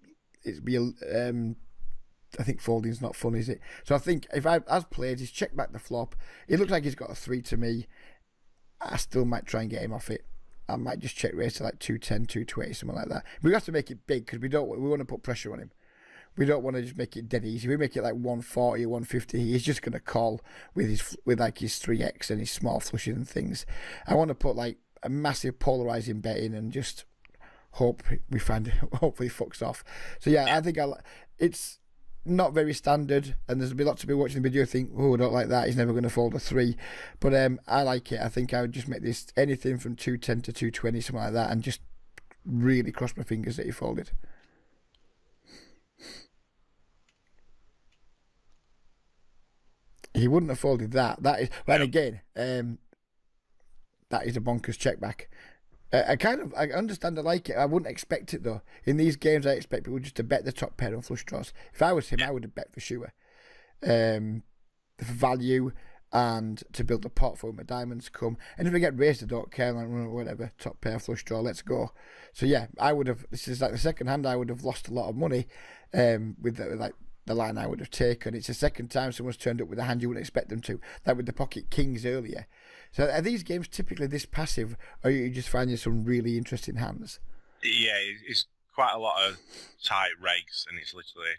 I think folding's not fun, is it? So I think if I, as played, he's checked back the flop. It looks like he's got a 3 to me. I still might try and get him off it. I might just check raise to like 210, 220, something like that. We have to make it big because we want to put pressure on him. We don't want to just make it dead easy. We make it like 140 or 150. He's just going to call with his 3x and his small flushes and things. I want to put like a massive polarizing bet in and just hope we find it. Hopefully he fucks off. So yeah, I think it's not very standard, and there's be lots of people watching the video think, oh, I don't like that, he's never going to fold a 3, but I like it. I think I would just make this anything from 210 to 220, something like that, and just really cross my fingers that he folded. He wouldn't have folded that. That is, and again, that is a bonkers check back. I understand, I like it. I wouldn't expect it though. In these games, I expect people just to bet the top pair on flush draws. If I was him, I would have bet for sure. For value and to build a pot for when my diamonds come. And if I get raised, I don't care. Like, whatever, top pair, flush draw, let's go. So yeah, I would have. This is like the second hand. I would have lost a lot of money with the line I would have taken. It's the second time someone's turned up with a hand you wouldn't expect them to. Like with the pocket kings earlier. So are these games typically this passive, or are you just finding some really interesting hands? Yeah, it's quite a lot of tight regs, and it's literally,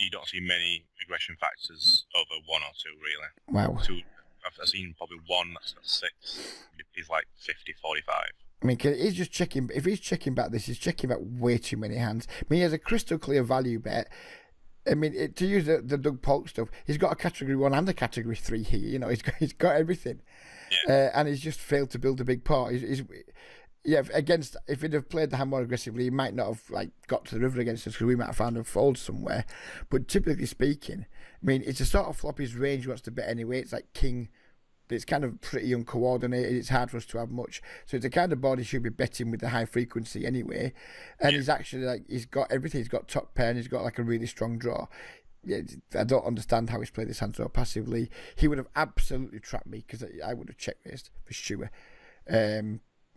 you don't see many aggression factors over 1 or 2, really. Wow. I've seen probably one that's got 6. He's like 50-45. I mean, he's just checking. If he's checking back this, he's checking back way too many hands. I mean, he has a crystal clear value bet. I mean, to use the Doug Polk stuff, he's got a category 1 and a category 3 here. He's got everything. Yeah. And he's just failed to build a big pot. If he'd have played the hand more aggressively, he might not have got to the river against us, because we might have found a fold somewhere. But typically speaking, I mean, it's a sort of flop his range wants to bet anyway. It's like king. It's kind of pretty uncoordinated. It's hard for us to have much. So it's the kind of board he should be betting with the high frequency anyway. And he's actually he's got everything. He's got top pair and he's got like a really strong draw. Yeah, I don't understand how he's played this hand so passively. He would have absolutely trapped me, because I would have check raised for sure.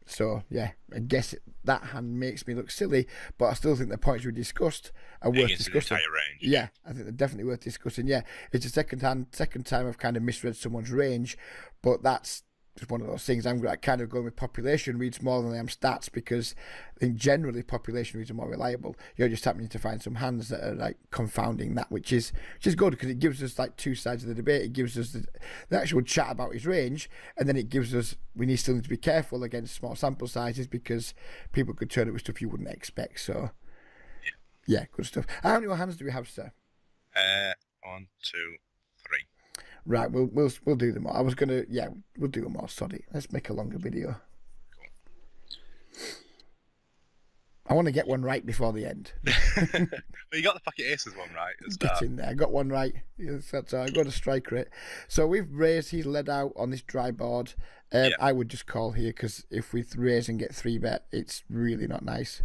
So yeah, I guess that hand makes me look silly, but I still think the points we discussed are worth discussing. Range. Yeah, I think they're definitely worth discussing. Yeah, it's the second time I've kind of misread someone's range, but that's just one of those things. I'm kind of going with population reads more than I am stats, because I think generally population reads are more reliable. You're just happening to find some hands that are confounding that, which is good, because it gives us two sides of the debate. It gives us the actual chat about his range, and then it gives us still need to be careful against small sample sizes, because people could turn up with stuff you wouldn't expect. So yeah, good stuff. How many more hands do we have, sir? 1, 2, 3. Right, we'll do them all. I was gonna, we'll do them all. Sorry, let's make a longer video. Cool. I want to get one right before the end. Well, you got the pocket aces one right. Get in there. I got one right. Yes, that's all. I got a strike rate. So we've raised. He's led out on this dry board. I would just call here, because if we raise and get 3-bet, it's really not nice.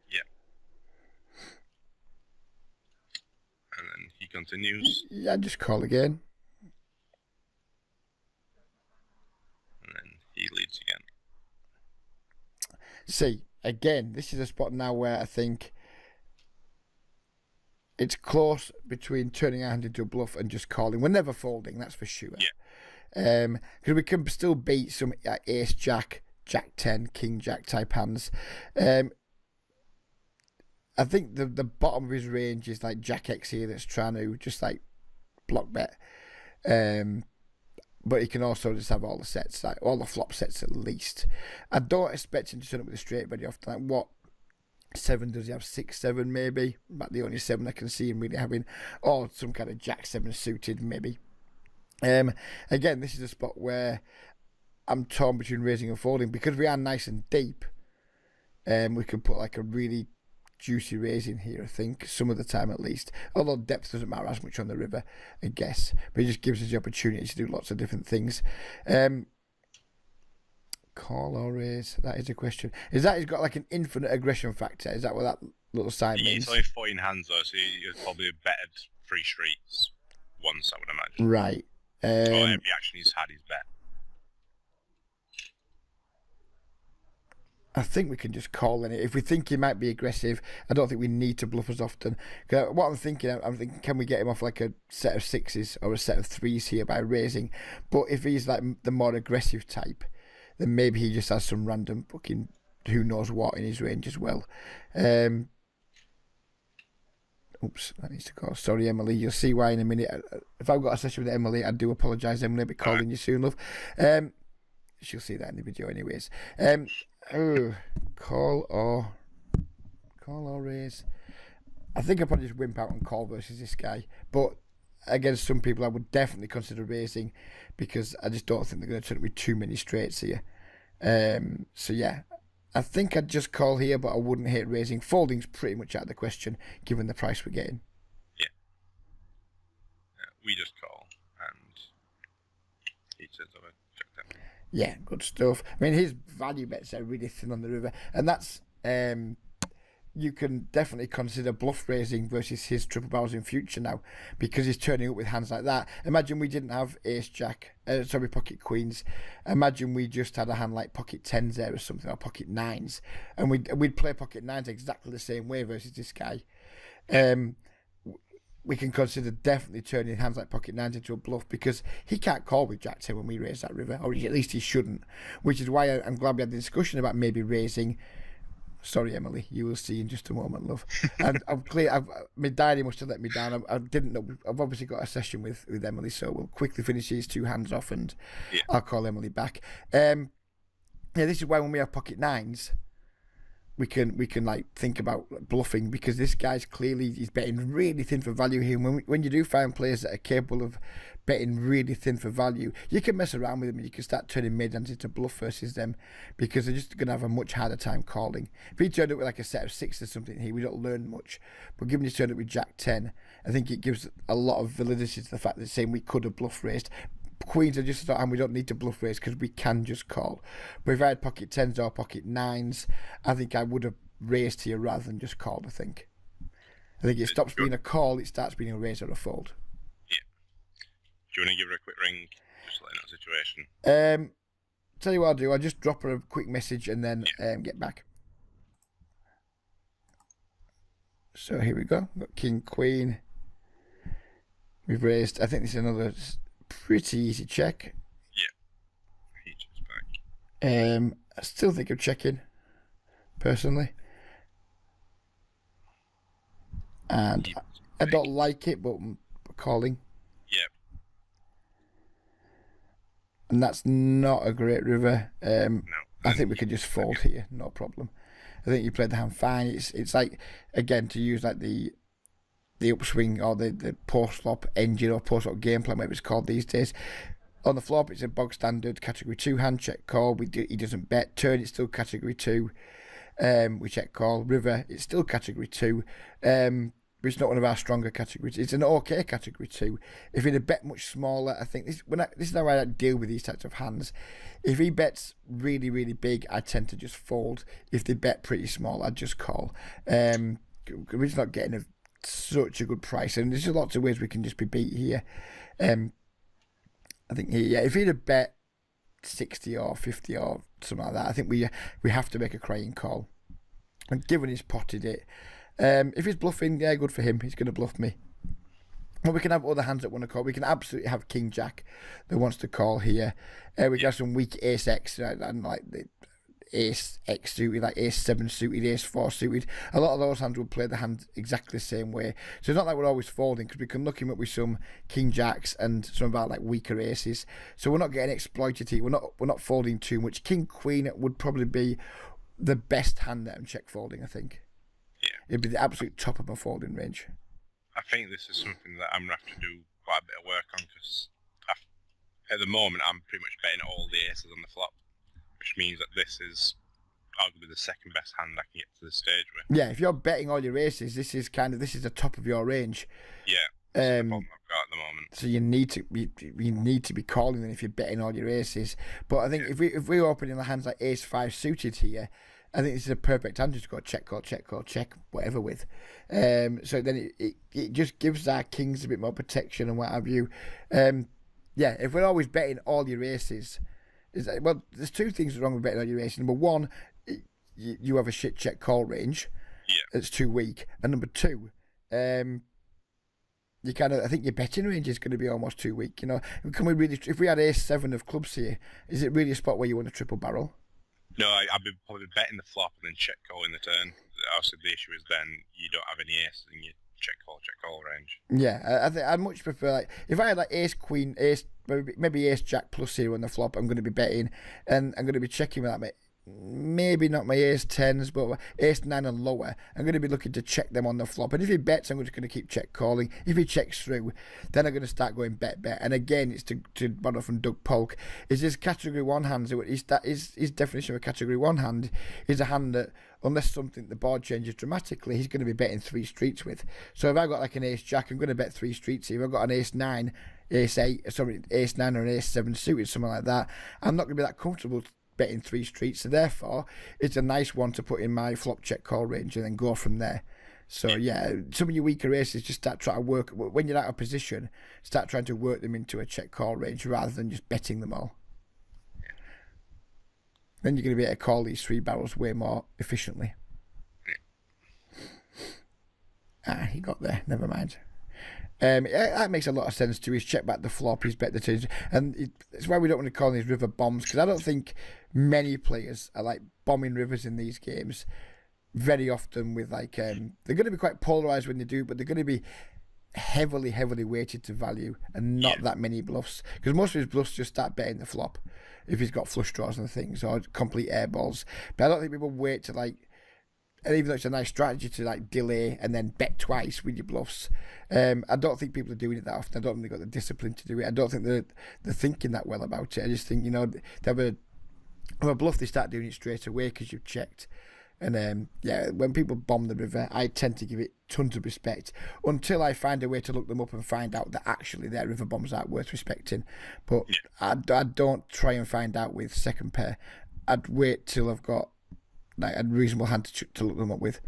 Yeah. And He continues, Yeah, just call again. and then he leads again. See, again, this is a spot now where I think it's close between turning our hand into a bluff and just calling. We're never folding, that's for sure. Yeah. Because we can still beat some ace jack, jack 10, king jack type hands. I think the bottom of his range is like jack X here that's trying to just like block bet. But he can also just have all the sets, like all the flop sets at least. I don't expect him to turn up with a straight very often. Like what 7 does he have? 6-7 maybe. About the only 7 I can see him really having, or some kind of jack 7 suited maybe. Again, this is a spot where I'm torn between raising and folding because we are nice and deep. We can put like a really juicy raise in here, I think, some of the time at least. Although depth doesn't matter as much on the river, I guess. But it just gives us the opportunity to do lots of different things. Call or raise? That is a question. Is that he's got like an infinite aggression factor? Is that what that little sign means? He's only 14 hands though, so he's probably betted 3 streets once, I would imagine. Right. Or every action he's had, he's bet. I think we can just call in it. If we think he might be aggressive, I don't think we need to bluff as often. What I'm thinking, can we get him off like a set of 6s or a set of 3s here by raising? But if he's like the more aggressive type, then maybe he just has some random fucking who knows what in his range as well. Oops, that needs to go. Sorry, Emily. You'll see why in a minute. If I've got a session with Emily, I do apologise, Emily, but calling you soon, love. She'll see that in the video anyways. Call or raise. I think I'll probably just wimp out and call versus this guy. But against some people, I would definitely consider raising because I just don't think they're going to turn up with too many straights here. So yeah, I think I'd just call here, but I wouldn't hate raising. Folding's pretty much out of the question given the price we're getting. Yeah. We just call and he turns over. Yeah, good stuff. I mean, his value bets are really thin on the river, and that's you can definitely consider bluff raising versus his triple barrels in future now because he's turning up with hands like that. Imagine we didn't have ace jack, pocket queens. Imagine we just had a hand like pocket 10s there or something, or pocket 9s, and we'd play pocket 9s exactly the same way versus this guy. We can consider definitely turning hands like pocket 9s into a bluff because he can't call with jack 10 when we raise that river, or at least he shouldn't, which is why I'm glad we had the discussion about maybe raising. Sorry, Emily, you will see in just a moment, love. And I'm clear, my diary must have let me down. I didn't know. I've obviously got a session with Emily, so we'll quickly finish these 2 hands off and I'll call Emily back. Yeah, this is why when we have pocket 9s, we can like think about bluffing because this guy's clearly he's betting really thin for value here. When you do find players that are capable of betting really thin for value, you can mess around with them and you can start turning mid-hands into bluff versus them because they're just going to have a much harder time calling. If he turned up with like a set of 6 or something here, we don't learn much. But given he turned up with jack 10, I think it gives a lot of validity to the fact that saying we could have bluff raised. Queens are just and we don't need to bluff raise because we can just call. But if I had pocket 10s or pocket 9s, I think I would have raised here rather than just called. I think it stops being a call, it starts being a raise or a fold. Yeah. Do you want to give her a quick ring, just let her know the situation? Tell you what I'll do. I'll just drop her a quick message and then get back. So here we go. We've got king, queen. We've raised. I think this is another pretty easy check. Yeah. He checks back. I still think of checking, personally. And I don't like it, but I'm calling. Yeah. And that's not a great river. No. I think we could just fold here, no problem. I think you played the hand fine. It's like, again, to use like the upswing or the post-flop engine or post-flop game plan, whatever it's called these days. On the flop, it's a bog standard category 2 hand, check call. He doesn't bet. Turn, it's still category 2. We check call. River, it's still category 2. But it's not one of our stronger categories. It's an okay category 2. If he'd have bet much smaller, I think this is how I deal with these types of hands. If he bets really, really big, I tend to just fold. If they bet pretty small, I'd just call. We're just not getting a such a good price, and there's lots of ways we can just be beat here. I think if he'd have bet 60 or 50 or something like that, I think we have to make a crying call. And given he's potted it, if he's bluffing, yeah, good for him. He's going to bluff me. Well, we can have other hands that want to call. We can absolutely have King Jack that wants to call here. We got some weak Ace X and like the Ace X suited, like Ace 7 suited, Ace 4 suited. A lot of those hands will play the hand exactly the same way. So it's not like we're always folding, because we can look him up with some King Jacks and some of our like weaker aces. So we're not getting exploited here. We're not folding too much. King Queen would probably be the best hand there in check folding, I think. Yeah. It'd be the absolute top of my folding range. I think this is something that I'm going to have to do quite a bit of work on, because at the moment I'm pretty much betting all the aces on the flop, which means that this is arguably the second best hand I can get to the stage with. Yeah, if you're betting all your aces, this is the top of your range. Yeah, that's the problem I've got at the moment. So you need to be calling them if you're betting all your aces. But I think if we open in the hands like Ace 5 suited here, I think this is a perfect hand to go check, call, check, call, check, whatever with. So then it just gives our kings a bit more protection and what have you. Yeah, if we're always betting all your aces, there's two things wrong with betting all your aces. Number one, you have a shit check call range. Yeah. It's too weak. And number two, I think your betting range is going to be almost too weak. You know, if we had Ace 7 of clubs here, is it really a spot where you want a triple barrel? No, I'd be probably betting the flop and then check call in the turn. Obviously, the issue is then you don't have any aces in your check call range. Yeah, I think I'd much prefer, like, if I had like Ace Queen, Ace, maybe Ace Jack plus here on the flop, I'm going to be betting, and I'm going to be checking with that. Maybe not my Ace 10s, but Ace 9 and lower. I'm going to be looking to check them on the flop. And if he bets, I'm just going to keep check calling. If he checks through, then I'm going to start going bet. And again, it's to borrow from Doug Polk. Is this category 1 hands? His definition of a category 1 hand is a hand that, unless the board changes dramatically, he's going to be betting 3 streets with. So if I got like an Ace Jack, I'm going to bet 3 streets here. If I've got an Ace 9, Ace 9 or an Ace 7 suited, something like that, I'm not going to be that comfortable betting 3 streets, so therefore it's a nice one to put in my flop check call range and then go from there. So yeah, some of your weaker aces, just start trying to work, when you're out of position, start trying to work them into a check call range rather than just betting them all. Then you're going to be able to call these 3 barrels way more efficiently. He got there, never mind. That makes a lot of sense too. He's checked back the flop, he's bet the twos, and it's why we don't want to call these river bombs, because I don't think many players are like bombing rivers in these games very often. With like they're going to be quite polarized when they do, but they're going to be heavily weighted to value and not that many bluffs, because most of his bluffs just start betting the flop if he's got flush draws and things or complete air balls. But I don't think people wait to like. And even though it's a nice strategy to like delay and then bet twice with your bluffs, I don't think people are doing it that often. I don't think they've got the discipline to do it. I don't think they're thinking that well about it. I just think, they have a bluff, they start doing it straight away because you've checked. And when people bomb the river, I tend to give it tons of respect until I find a way to look them up and find out that actually their river bombs aren't worth respecting. But I don't try and find out with second pair. I'd wait till I've got like a reasonable hand to look them up with.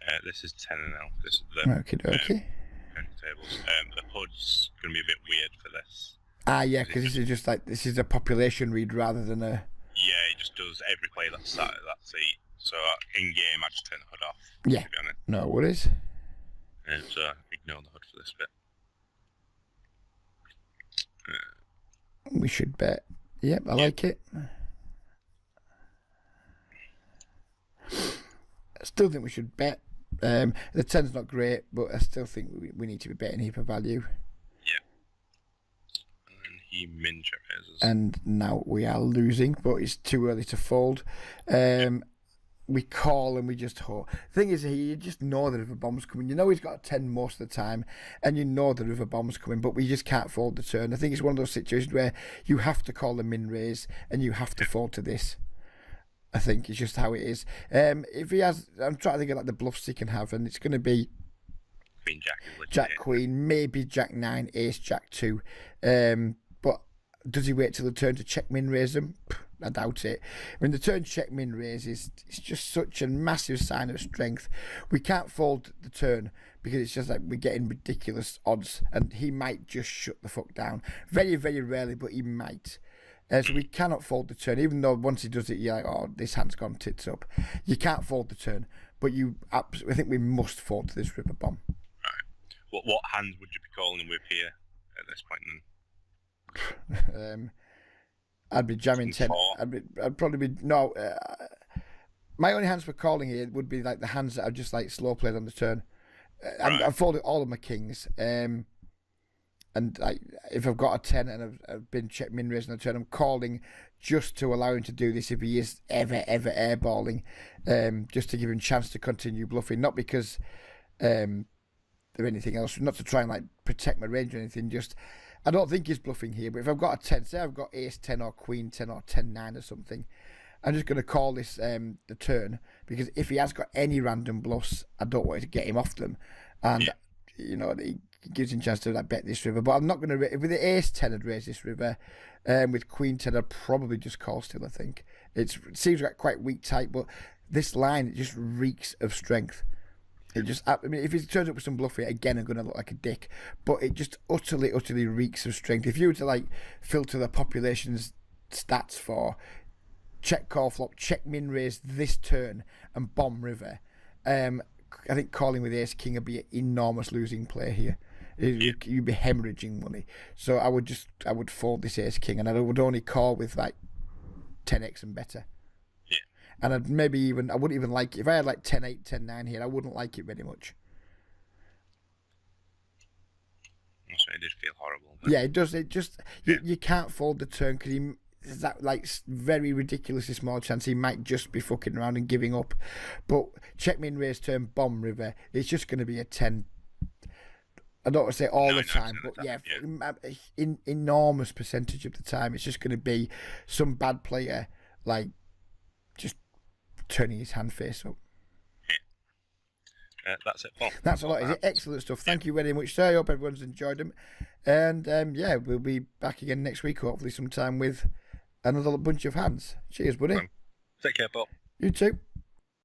Yeah. This is 10 and L. This is the okay. tables. The HUD's going to be a bit weird for this. Yeah, because this is a population read rather than a. Yeah, it just does every play that's sat at that seat. So in game, I just turn the HUD off. Yeah. To be honest. No worries. So ignore the HUD for this bit. We should bet. Yep, I like it. I still think we should bet. The 10's not great, but I still think we need to be betting here for value. Yeah. And then he min-check raises. And now we are losing, but it's too early to fold. We call and we just hope. The thing is, you just know the river bomb's coming. You know he's got a 10 most of the time, and you know the river bomb's coming, but we just can't fold the turn. I think it's one of those situations where you have to call the min raise and you have to fold to this. I think it's just how it is. If he has, I'm trying to think of like the bluffs he can have, and it's going to be Queen Jack, Jack Queen, maybe Jack 9, Ace Jack 2. But does he wait till the turn to check min raise them? I doubt it. I mean, the turn check min raise is it's just such a massive sign of strength. We can't fold the turn because it's just like we're getting ridiculous odds, and he might just shut the fuck down. Very, very rarely, but he might. So we cannot fold the turn, even though once he does it, you're like, oh, this hand's gone tits up. You can't fold the turn, but I think we must fold to this river bomb. Right. What hands would you be calling him with here at this point then? I'd be jamming 10. I'd probably be no. My only hands for calling here would be like the hands that are just like slow played on the turn. I've folded all of my kings. And like, if I've got a 10 and I've been check min raising the turn, I'm calling just to allow him to do this if he is ever airballing, just to give him a chance to continue bluffing, not because or anything else, not to try and like protect my range or anything. Just I don't think he's bluffing here, but if I've got a 10, say I've got ace 10 or queen 10 or 10-9 or something, I'm just going to call this the turn, because if he has got any random bluffs, I don't want to get him off them, and you know, he gives him a chance to like bet this river. But I'm not going to with the ace 10 I'd raise this river. With queen 10 I'd probably just call still. I think it seems like quite weak tight, but this line, it just reeks of strength. It just, I mean, if he turns up with some bluffing again, I'm going to look like a dick. But it just utterly reeks of strength. If you were to like filter the population's stats for check call flop, check min raise this turn, and bomb river, I think calling with ace king would be an enormous losing play here. You'd be hemorrhaging money. So I would fold this ace king, and I would only call with like 10x and better. Yeah. And I wouldn't even like it. If I had like 10-8, 10-9 here, I wouldn't like it very much. It did feel horrible. Yeah, it does. It just you can't fold the turn because there's that like very ridiculously small chance he might just be fucking around and giving up. But check min raise turn bomb river, it's just going to be a 10. I don't want to say all the time, but in enormous percentage of the time, it's just going to be some bad player like just turning his hand face up. That's it, Paul. That's a lot. Is it? Excellent stuff. Thank you very much, sir. I hope everyone's enjoyed them. And we'll be back again next week, hopefully sometime with another bunch of hands. Cheers, buddy. Take care, Paul. You too.